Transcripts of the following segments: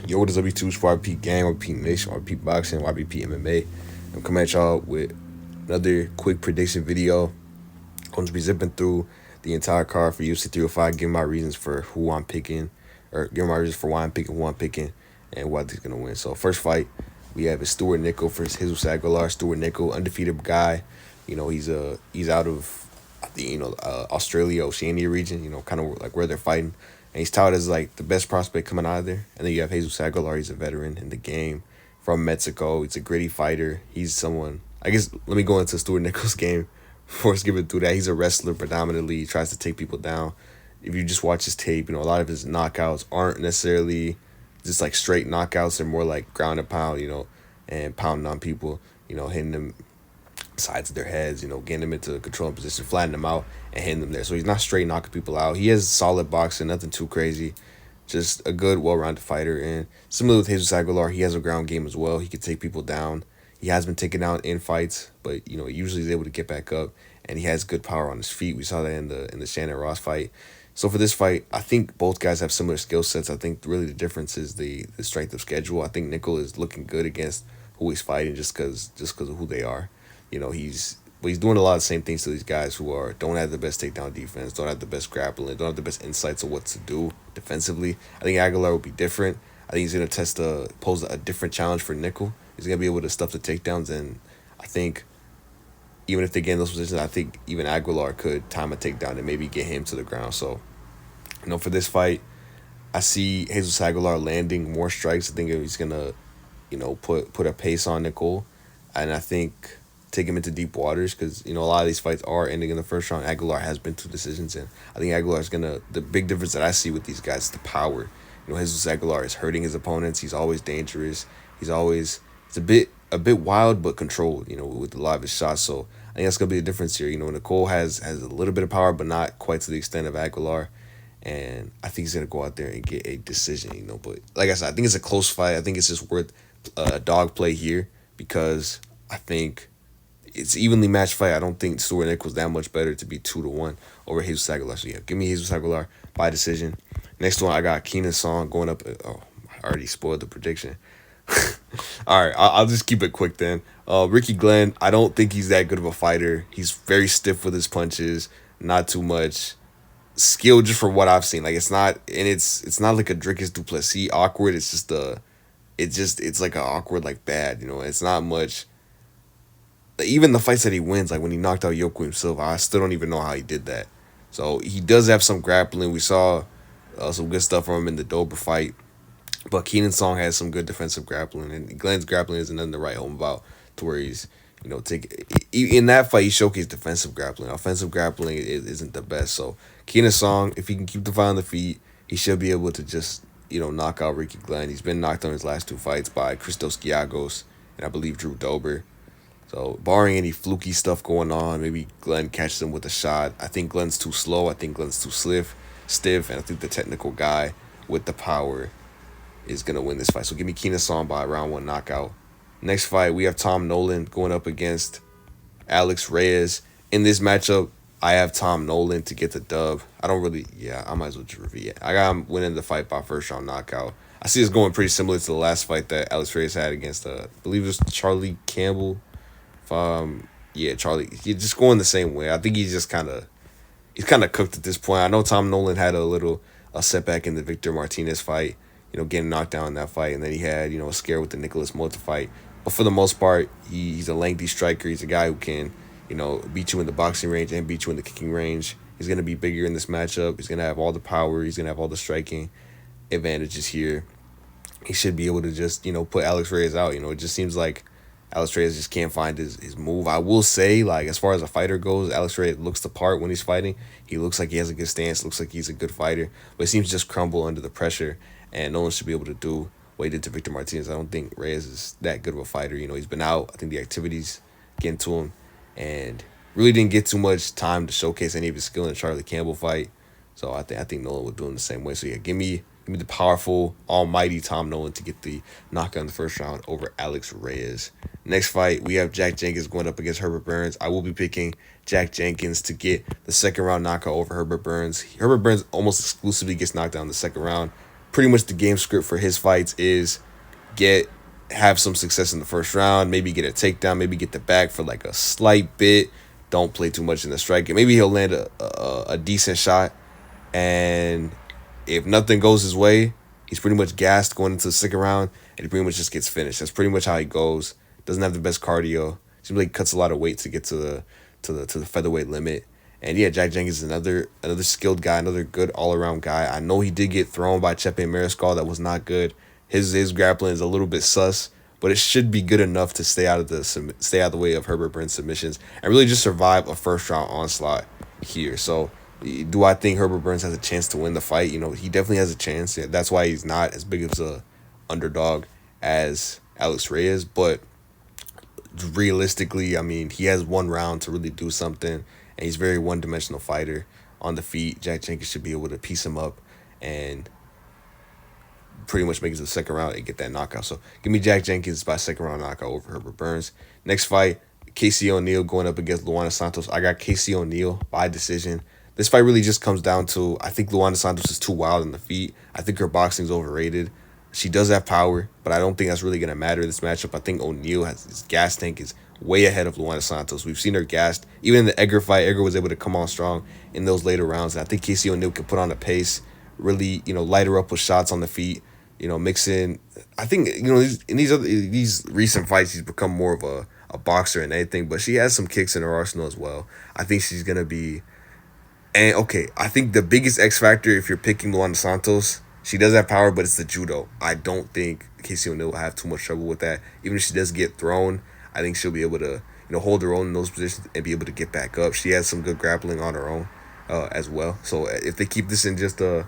Yo, what is W2's for YBP Gang, YBP Nation, YBP Boxing, YBP MMA. I'm coming at y'all with another quick prediction video. I'm going to be zipping through the entire card for UFC 305, giving my reasons for who I'm picking, or giving my reasons for why I'm picking who I'm picking, and why he's going to win. So, first fight, we have is Stuart Nickel versus Jesus Aguilar. Stuart Nickel, undefeated guy. He's out of the Australia, Oceania region. Kind of like where they're fighting. And he's touted as like the best prospect coming out of there. And then you have Jesus Aguilar. He's a veteran in the game from Mexico. He's a gritty fighter. He's someone. I guess let me go into Stuart Nickel's game before skipping through that. He's a wrestler predominantly. He tries to take people down. If you just watch his tape, a lot of his knockouts aren't necessarily just like straight knockouts. They're more like ground and pound, and pounding on people, hitting them sides of their heads, getting them into a controlling position, flattening them out, and hitting them there. So he's not straight knocking people out. He has solid boxing, nothing too crazy. Just a good, well-rounded fighter. And similar with Jesus Aguilar, he has a ground game as well. He can take people down. He has been taken down in fights, but he usually is able to get back up, and he has good power on his feet. We saw that in the Shannon Ross fight. So for this fight, I think both guys have similar skill sets. I think really the difference is the strength of schedule. I think Nickel is looking good against who he's fighting just because of who they are. He's doing a lot of the same things to these guys who don't have the best takedown defense, don't have the best grappling, don't have the best insights of what to do defensively. I think Aguilar will be different. I think he's going to pose a different challenge for Nickel. He's going to be able to stuff the takedowns, and I think even if they get in those positions, I think even Aguilar could time a takedown and maybe get him to the ground. So, for this fight, I see Jesus Aguilar landing more strikes. I think he's going to, put a pace on Nickel, and I think take him into deep waters because a lot of these fights are ending in the first round. Aguilar has been 2 decisions, and I think Aguilar is the big difference that I see with these guys is the power. Jesus Aguilar is hurting his opponents. He's always dangerous. He's a bit wild but controlled. With a lot of his shots. So I think that's gonna be the difference here. Nicole has a little bit of power, but not quite to the extent of Aguilar. And I think he's gonna go out there and get a decision. But like I said, I think it's a close fight. I think it's just worth a dog play here because I think it's evenly matched fight. I don't think Stuart Nickel's that much better to be 2-1 over Jesus Aguilar. So yeah, give me Jesus Aguilar by decision. Next one, I got Keenan Song going up. Oh, I already spoiled the prediction. All right, I'll just keep it quick then. Ricky Glenn, I don't think he's that good of a fighter. He's very stiff with his punches. Not too much skill, just for what I've seen. Like it's not like a Dricus du Plessis awkward. It's just it's like an awkward like bad. It's not much. Even the fights that he wins, like when he knocked out Joaquim Silva, I still don't even know how he did that. So he does have some grappling. We saw some good stuff from him in the Dober fight. But Keenan Song has some good defensive grappling. And Glenn's grappling isn't nothing to write home about to where he's, in that fight, he showcased defensive grappling. Offensive grappling isn't the best. So Keenan Song, if he can keep the fight on the feet, he should be able to just, knock out Ricky Glenn. He's been knocked on his last 2 fights by Christos Giagos and I believe Drew Dober. So, barring any fluky stuff going on, maybe Glenn catches him with a shot. I think Glenn's too slow. I think Glenn's too stiff. And I think the technical guy with the power is going to win this fight. So, give me Keenan Song by round 1 knockout. Next fight, we have Tom Nolan going up against Alex Reyes. In this matchup, I have Tom Nolan to get the dub. I might as well just review it. I got him winning the fight by first round knockout. I see it's going pretty similar to the last fight that Alex Reyes had against, I believe it was Charlie Campbell. Charlie, he's just going the same way. I think he's kind of cooked at this point. I know Tom Nolan had a setback in the Victor Martinez fight, getting knocked down in that fight, and then he had a scare with the Nicholas Mota fight. But for the most part, he's a lengthy striker. He's a guy who can beat you in the boxing range and beat you in the kicking range. He's gonna be bigger in this matchup. He's gonna have all the power. He's gonna have all the striking advantages here. He should be able to just put Alex Reyes out. It just seems like Alex Reyes just can't find his move. I will say, like, as far as a fighter goes, Alex Reyes looks the part when he's fighting. He looks like he has a good stance, looks like he's a good fighter, but he seems to just crumble under the pressure, and no one should be able to do what he did to Victor Martinez. I don't think Reyes is that good of a fighter. He's been out. I think the activities getting to him, and really didn't get too much time to showcase any of his skill in the Charlie Campbell fight. So I think Nolan would do him the same way. So yeah, give me the powerful, almighty Tom Nolan to get the knockout in the first round over Alex Reyes. Next fight, we have Jack Jenkins going up against Herbert Burns. I will be picking Jack Jenkins to get the second round knockout over Herbert Burns. Herbert Burns almost exclusively gets knocked down in the second round. pretty much the game script for his fights is get have some success in the first round, maybe get a takedown, maybe get the back for like a slight bit. Don't play too much in the strike. Maybe he'll land a decent shot, and if nothing goes his way, he's pretty much gassed going into the second round, and he pretty much just gets finished. That's pretty much how he goes. Doesn't have the best cardio. Seems like he cuts a lot of weight to get to the featherweight limit. And yeah, Jack Jenkins is another skilled guy, another good all around guy. I know he did get thrown by Chepe Mariscal. That was not good. His grappling is a little bit sus, but it should be good enough to stay out of the way of Herbert Burns submissions and really just survive a first round onslaught here. So, do I think Herbert Burns has a chance to win the fight? He definitely has a chance. Yeah, that's why he's not as big of a underdog as Alex Reyes, but realistically, I mean, he has one round to really do something, and he's a very one-dimensional fighter on the feet. Jack Jenkins should be able to piece him up and pretty much make it to the second round and get that knockout. So give me Jack Jenkins by second round knockout over Herbert Burns. Next fight, Casey O'Neill going up against Luana Santos. I got Casey O'Neill by decision. This fight really just comes down to, I think Luana Santos is too wild on the feet. I think her boxing's overrated. She does have power, but I don't think that's really going to matter in this matchup. I think O'Neill his gas tank is way ahead of Luana Santos. We've seen her gassed. Even in the Edgar fight, Edgar was able to come on strong in those later rounds. And I think Casey O'Neill can put on a pace, really, light her up with shots on the feet, mix in. I think, in these recent fights, she's become more of a boxer and anything, but she has some kicks in her arsenal as well. I think she's going to be. And, okay, I think the biggest X factor, if you're picking Luana Santos, she does have power, but it's the judo. I don't think Casey O'Neill will have too much trouble with that. Even if she does get thrown, I think she'll be able to, hold her own in those positions and be able to get back up. She has some good grappling on her own as well. So if they keep this in just a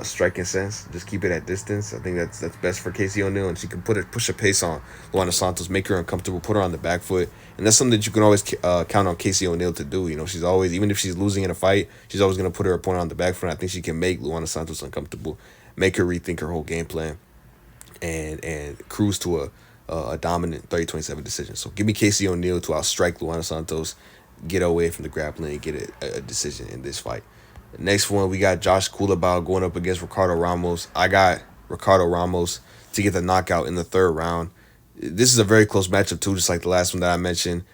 striking sense, just keep it at distance, I think that's best for Casey O'Neill, and she can push a pace on Luana Santos, make her uncomfortable, put her on the back foot, and that's something that you can always count on Casey O'Neill to do. She's always, even if she's losing in a fight, she's always going to put her opponent on the back foot. I think she can make Luana Santos uncomfortable, make her rethink her whole game plan, and cruise to a dominant 30-27 decision. So give me Casey O'Neill to outstrike Luana Santos, get away from the grappling, and get a decision in this fight. The next one, we got Josh Culibao going up against Ricardo Ramos. I got Ricardo Ramos to get the knockout in the third round. This is a very close matchup too, just like the last one that I mentioned.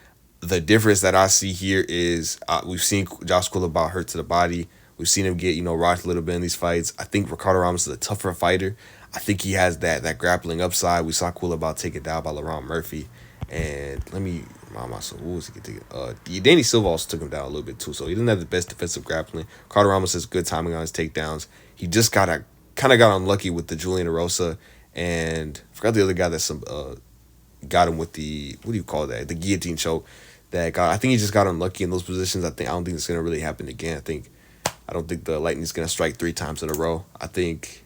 The difference that I see here is we've seen Josh Culibao hurt to the body. We've seen him get, rocked a little bit in these fights. I think Ricardo Ramos is a tougher fighter. I think he has that grappling upside. We saw Culibao take it down by Laurent Murphy. And let me remind myself, who was he taking? Danny Silva also took him down a little bit too, so he didn't have the best defensive grappling. Ricardo Ramos has good timing on his takedowns. He just kind of got unlucky with the Julian Erosa, and I forgot the other guy that got him with the, what do you call that? The guillotine choke. I think he just got unlucky in those positions. I don't think it's gonna really happen again. I don't think the Lightning's gonna strike 3 times in a row. I think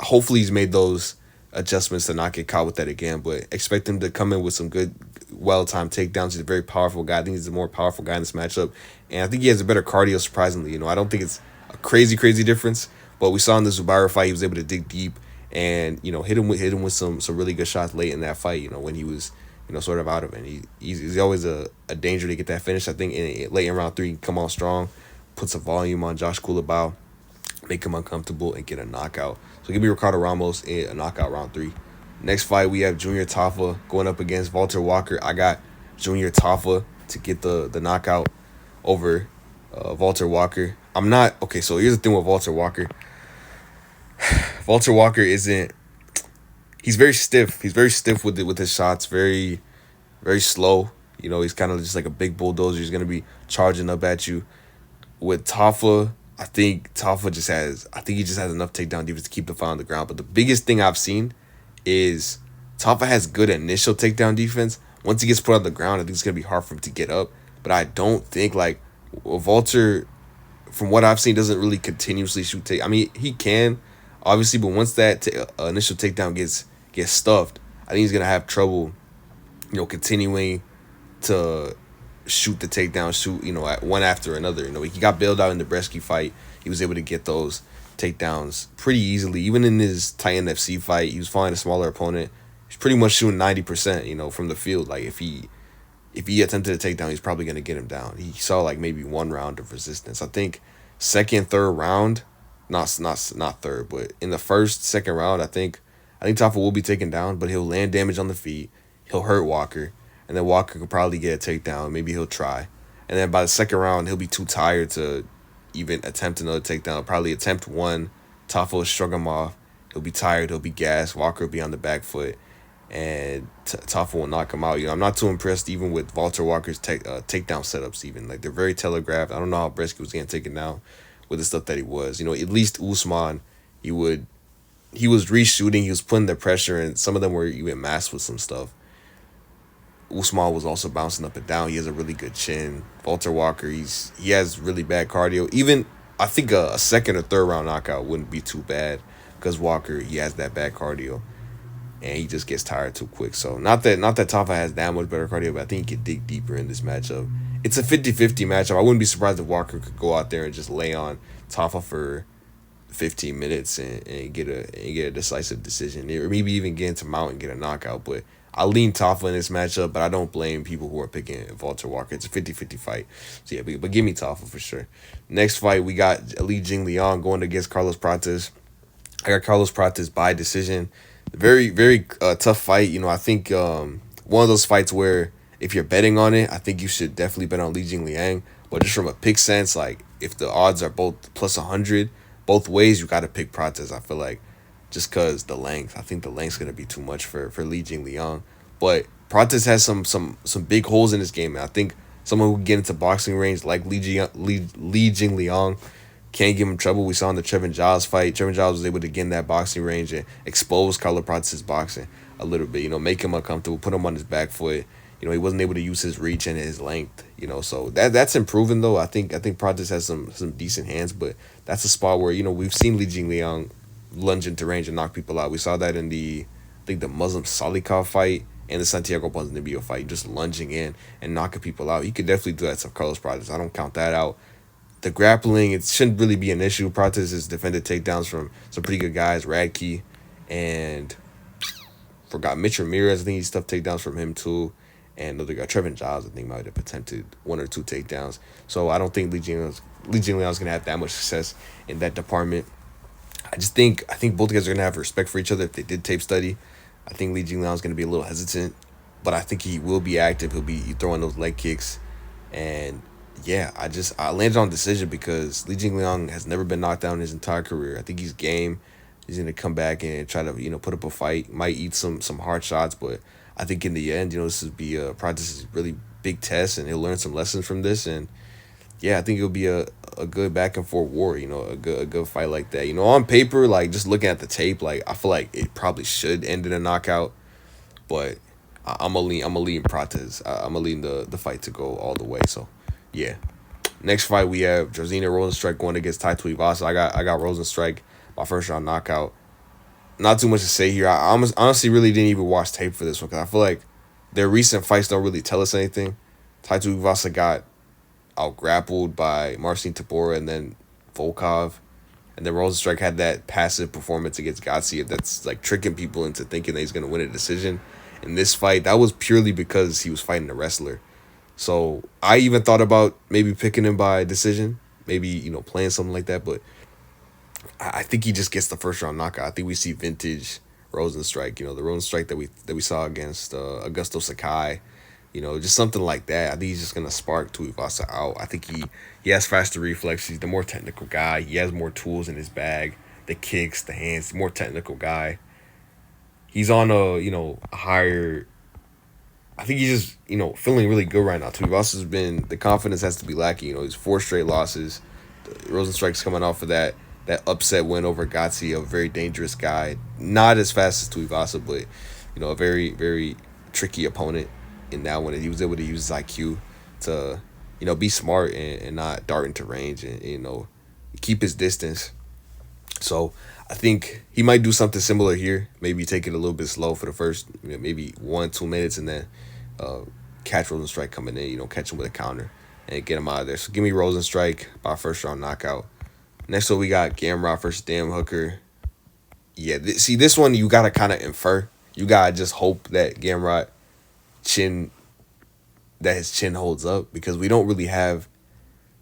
hopefully he's made those adjustments to not get caught with that again, but expect him to come in with some good, well-timed takedowns. He's a very powerful guy. I think he's a more powerful guy in this matchup, and I think he has a better cardio, surprisingly. I don't think it's a crazy difference, but we saw in the Zubaira fight, he was able to dig deep and, hit him with some really good shots late in that fight, when he was, sort of out of it. He's always a danger to get that finish. I think late in round 3, he can come on strong, put some volume on Josh Culibao, make him uncomfortable, and get a knockout. So give me Ricardo Ramos in a knockout round 3. Next fight, we have Junior Tafa going up against Walter Walker. I got Junior Tafa to get the knockout over Walter Walker. I'm not... Okay, so here's the thing with Walter Walker. Walter Walker isn't... He's very stiff. He's very stiff with his shots. Very, very slow. He's kind of just like a big bulldozer. He's going to be charging up at you. With Tafa, I think he just has enough takedown defense to keep the fight on the ground. But the biggest thing I've seen is Tafa has good initial takedown defense. Once he gets put on the ground, I think it's going to be hard for him to get up. But I don't think, Walter, from what I've seen, doesn't really continuously shoot I mean, he can, obviously, but once that initial takedown gets stuffed, I think he's going to have trouble, continuing to shoot the takedown, one after another. He got bailed out in the Bresky fight. He was able to get those takedowns pretty easily. Even in his Titan FC fight, he was fighting a smaller opponent. He's pretty much shooting 90%, from the field. If he attempted a takedown, he's probably going to get him down. He saw maybe 1 round of resistance. I think second, third round, not third, but in the first, second round, I think Taffa will be taken down, but he'll land damage on the feet. He'll hurt Walker, and then Walker could probably get a takedown. Maybe he'll try, and then by the second round, he'll be too tired to even attempt another takedown. He'll probably attempt one. Taffa will shrug him off. He'll be tired. He'll be gassed. Walker will be on the back foot, and Taffa will knock him out. I'm not too impressed even with Walter Walker's takedown setups. Even like they're very telegraphed. I don't know how Brisky was getting taken down with the stuff that he was. At least Usman, he would he was reshooting, he was putting the pressure, and some of them were even masked with some stuff. Usman was also bouncing up and down. He has a really good chin. Walter Walker, he has really bad cardio. Even I think a second or third round knockout wouldn't be too bad because Walker, he has that bad cardio and he just gets tired too quick. So not that Tafa has that much better cardio, but I think he could dig deeper in this matchup. It's a 50-50 matchup. I wouldn't be surprised if Walker could go out there and just lay on Tafa for 15 minutes and get a decisive decision, or maybe even get into mount and get a knockout. But I lean Tafa in this matchup, but I don't blame people who are picking Walter Walker. It's a 50-50 fight. So yeah, but give me Tafa for sure. Next fight, we got Li Jingliang going against Carlos Prates. I got Carlos Prates by decision. Very, very tough fight. I think one of those fights where if you're betting on it, I think you should definitely bet on Li Jingliang. But just from a pick sense, like if the odds are both plus 100, both ways, you got to pick Prates. I feel like just because the length, I think the length's going to be too much for Li Jingliang. But Prates has some big holes in his game. And I think someone who can get into boxing range like Li Jingliang can't give him trouble. We saw in the Trevin Giles fight. Trevin Giles was able to get in that boxing range and expose Carlos Prates' boxing a little bit. Make him uncomfortable, put him on his back foot. He wasn't able to use his reach and his length. So that's improving though. I think Prates has some decent hands, but that's a spot where we've seen Li Jingliang lunge into range and knock people out. We saw that in the Muslim Salikov fight and the Santiago Ponzinibbio fight, just lunging in and knocking people out. He could definitely do that to Carlos Prates. I don't count that out. The grappling, it shouldn't really be an issue. Prates has defended takedowns from some pretty good guys, Radke, and forgot Mitch Ramirez. I think he stuffed takedowns from him too. And another guy, Trevin Giles, I think might have attempted one or two takedowns. So I don't think Li Jingliang's going to have that much success in that department. I think both guys are going to have respect for each other if they did tape study. I think Li Jingliang's going to be a little hesitant, but I think he will be active. He'll be throwing those leg kicks. And yeah, I landed on decision because Li Jingliang has never been knocked down in his entire career. I think he's game. He's going to come back and try to, put up a fight. Might eat some hard shots, but I think in the end, this would be Prates' really big test, and he'll learn some lessons from this. And yeah, I think it'll be a good back and forth war. A good fight like that. On paper, like just looking at the tape, like I feel like it probably should end in a knockout, but I'm gonna lean Prates. I'm gonna lean the fight to go all the way. So yeah. Next fight we have Josina Rosenstrike going against Tai Tuivasa. I got Rosenstrike, my first round knockout. Not too much to say here. I honestly really didn't even watch tape for this one because I feel like their recent fights don't really tell us anything. Tai Tuivasa got out-grappled by Marcin Tybura and then Volkov. And then Rosenstrike had that passive performance against Gatziev that's like tricking people into thinking that he's going to win a decision. In this fight, that was purely because he was fighting a wrestler. So I even thought about maybe picking him by decision, maybe, playing something like that, but I think he just gets the first round knockout. I think we see vintage Rosenstrike, the Rosenstrike that we saw against Augusto Sakai, just something like that. I think he's just gonna spark Tuivasa out. I think he has faster reflexes. He's the more technical guy. He has more tools in his bag. The kicks, the hands. More technical guy. He's on a higher. I think he's just feeling really good right now. Tuivasa's been, the confidence has to be lacking. He's 4 straight losses. Rosenstrike's coming off of that upset win over Gatziev, a very dangerous guy. Not as fast as Tuivasa, but, a very, very tricky opponent in that one. And he was able to use his IQ to, be smart and not dart into range and, keep his distance. So I think he might do something similar here. Maybe take it a little bit slow for the first, maybe 1-2 minutes and then catch Rosenstrike coming in, catch him with a counter and get him out of there. So give me Rosenstrike by first round knockout. Next one, we got Gamrot versus Dan Hooker. Yeah, see, this one you got to kind of infer. You got to just hope that Gamrot his chin holds up because we don't really have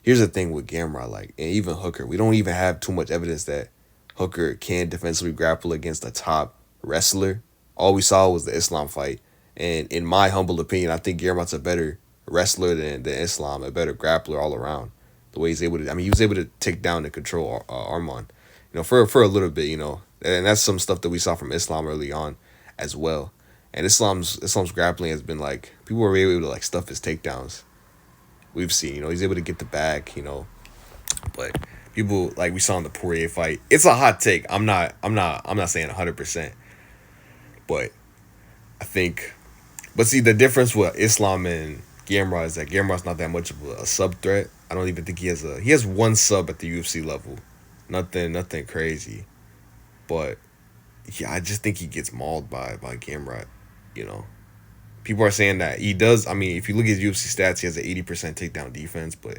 here's the thing with Gamrot, like, and even Hooker, we don't even have too much evidence that Hooker can defensively grapple against a top wrestler. All we saw was the Islam fight, and in my humble opinion, I think Gamrot's a better wrestler than Islam, a better grappler all around. The way he's able to, I mean, he was able to take down and control Arman, for a little bit, and that's some stuff that we saw from Islam early on, as well. And Islam's grappling has been like people were able to like stuff his takedowns. We've seen, he's able to get the back, but people like we saw in the Poirier fight. It's a hot take. I'm not saying 100%, but I think. But see, the difference with Islam and Gamrot is that Gamrot's not that much of a sub threat. I don't even think he has one sub at the UFC level, nothing crazy. But yeah, I just think he gets mauled by Gamrot. You know, people are saying that he does. I mean, if you look at his UFC stats, he has an 80% takedown defense, but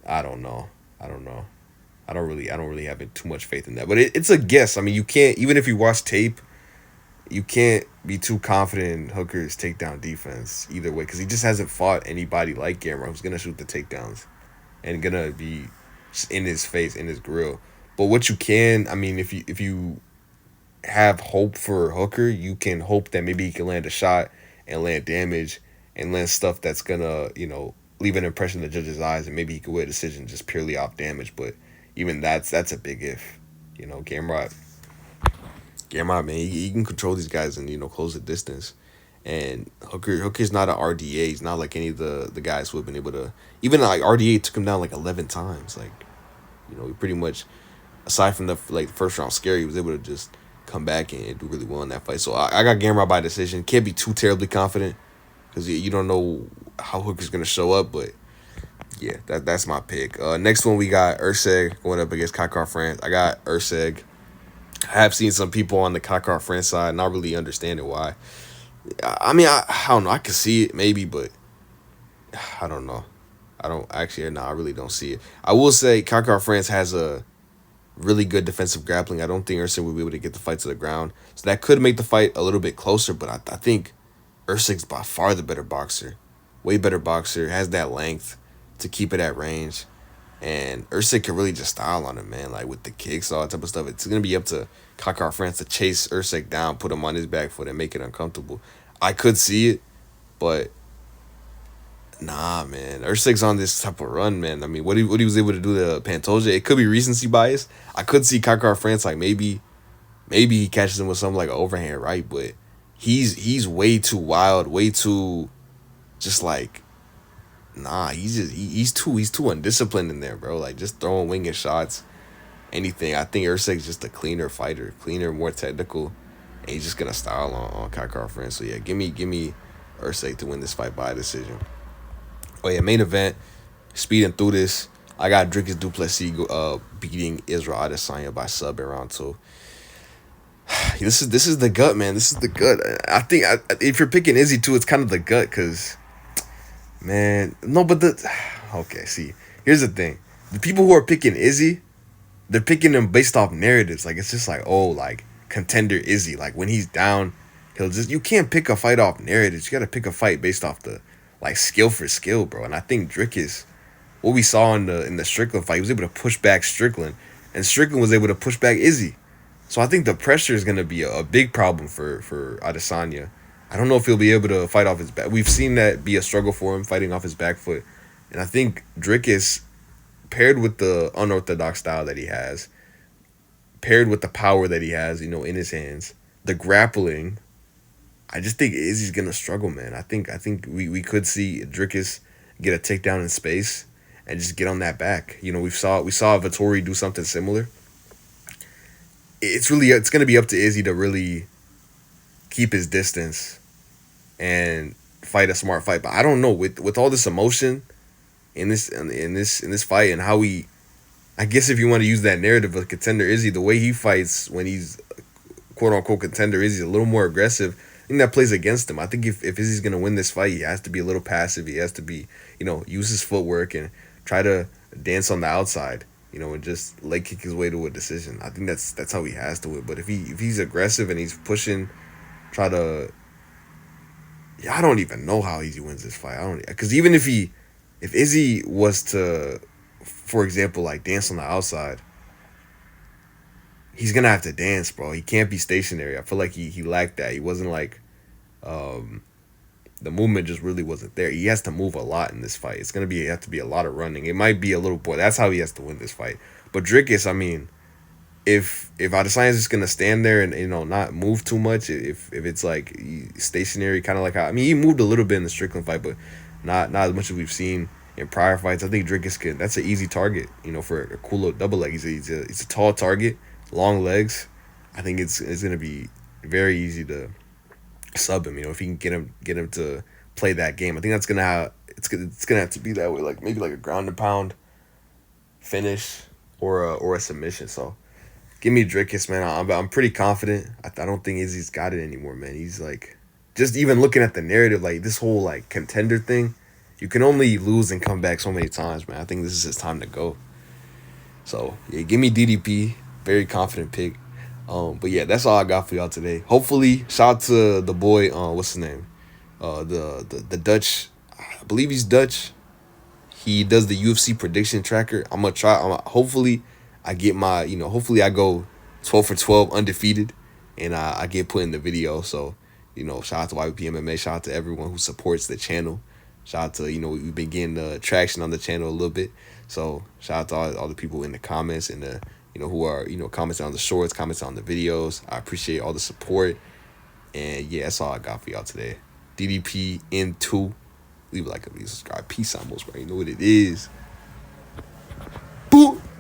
I don't know. I don't know. I don't really have too much faith in that. But it's a guess. I mean, you can't, even if you watch tape, you can't be too confident in Hooker's takedown defense either way, because he just hasn't fought anybody like Gamrot who's gonna shoot the takedowns and gonna be in his face, in his grill. But what you can, I mean, if you have hope for Hooker, you can hope that maybe he can land a shot and land damage and land stuff that's gonna, leave an impression in the judge's eyes, and maybe he could win a decision just purely off damage. But even that's a big if. Gamrot, man, he can control these guys and close the distance. And Hooker's not an RDA. He's not like any of the guys who have been able to. Even like RDA took him down like 11 times. Like, he pretty much, aside from the first round scare, he was able to just come back and do really well in that fight. So I got Gamrot by decision. Can't be too terribly confident because you don't know how Hooker's gonna show up. But yeah, that's my pick. Next one we got Urseg going up against Kakar France. I got Urseg. I have seen some people on the Kakar France side not really understanding why. I mean, I don't know. I can see it maybe, but I don't know. I don't actually. No, I really don't see it. I will say Kakar France has a really good defensive grappling. I don't think Urseg will be able to get the fight to the ground, so that could make the fight a little bit closer. But I think Urseg's by far the better boxer, way better boxer. Has that length to keep it at range. And Urseg can really just style on him, man. Like with the kicks, all that type of stuff. It's going to be up to Kakar France to chase Urseg down, put him on his back foot, and make it uncomfortable. I could see it, but nah, man. Urseg's on this type of run, man. I mean, what he was able to do to Pantoja, it could be recency bias. I could see Kakar France, like maybe he catches him with something like an overhand right, but he's way too wild, way too just like. Nah, he's too undisciplined in there, bro. Like just throwing winged shots, anything. I think Urseg's just a cleaner fighter, cleaner, more technical, and he's just gonna style on Kakar France. So yeah, give me Urseg to win this fight by decision. Oh yeah, main event, speeding through this. I got Dricus du Plessis beating Israel Adesanya by sub in round 2. This is the gut, man. This is the gut. I think if you're picking Izzy too, it's kind of the gut because. Man, no, but okay, see, here's the thing. The people who are picking Izzy, they're picking him based off narratives. Like, it's just like, oh, like, contender Izzy. Like, when he's down, you can't pick a fight off narratives. You got to pick a fight based off the, like, skill for skill, bro. And I think Dricus, what we saw in the Strickland fight, he was able to push back Strickland, and Strickland was able to push back Izzy. So I think the pressure is going to be a big problem for Adesanya. I don't know if he'll be able to fight off his back. We've seen that be a struggle for him, fighting off his back foot. And I think Dricus, paired with the unorthodox style that he has, paired with the power that he has, in his hands, the grappling, I just think Izzy's going to struggle, man. I think we could see Dricus get a takedown in space and just get on that back. We saw Vettori do something similar. It's going to be up to Izzy to really keep his distance and fight a smart fight. But I don't know, with all this emotion in this fight and how I guess if you want to use that narrative of contender Izzy, the way he fights when he's quote unquote contender Izzy, a little more aggressive. I think that plays against him. I think if Izzy's gonna win this fight, he has to be a little passive. He has to be, use his footwork and try to dance on the outside, and just leg kick his way to a decision. I think that's how he has to win. But if he's aggressive and he's pushing, try to. I don't even know how Izzy wins this fight. Because even if Izzy was to for example, like dance on the outside, he's gonna have to dance, bro. He can't be stationary. I feel like he lacked that. He wasn't like um the movement just really wasn't there. He has to move a lot in this fight. It's gonna be have to be a lot of running. It might be a little boy. That's how he has to win this fight. But Dricus, I mean, if Adesanya's just gonna stand there and not move too much, if it's like stationary, kind of like how I mean he moved a little bit in the Strickland fight, but not as much as we've seen in prior fights. I think Dricus can. That's an easy target, for a cool little double leg. He's a tall target, long legs. I think it's gonna be very easy to sub him. If he can get him to play that game. I think that's gonna have it's gonna have to be that way. Like maybe like a ground and pound finish or a submission. So give me Dricus, man. I'm pretty confident. I don't think Izzy's got it anymore, man. He's like, just even looking at the narrative, like this whole like contender thing, you can only lose and come back so many times, man. I think this is his time to go. So yeah, give me DDP. Very confident pick. But yeah, that's all I got for y'all today. Hopefully, shout out to the boy. What's his name? The Dutch. I believe he's Dutch. He does the UFC prediction tracker. I'm gonna try. Hopefully, I get my. Hopefully, I go 12 for 12 undefeated, and I get put in the video. So, shout out to YVP MMA. Shout out to everyone who supports the channel. Shout out to we've been getting traction on the channel a little bit. So shout out to all the people in the comments and the who are commenting on the shorts, commenting on the videos. I appreciate all the support. And yeah, that's all I got for y'all today. DDP in 2. Leave a like, a subscribe. Peace out, most, bro. You know what it is.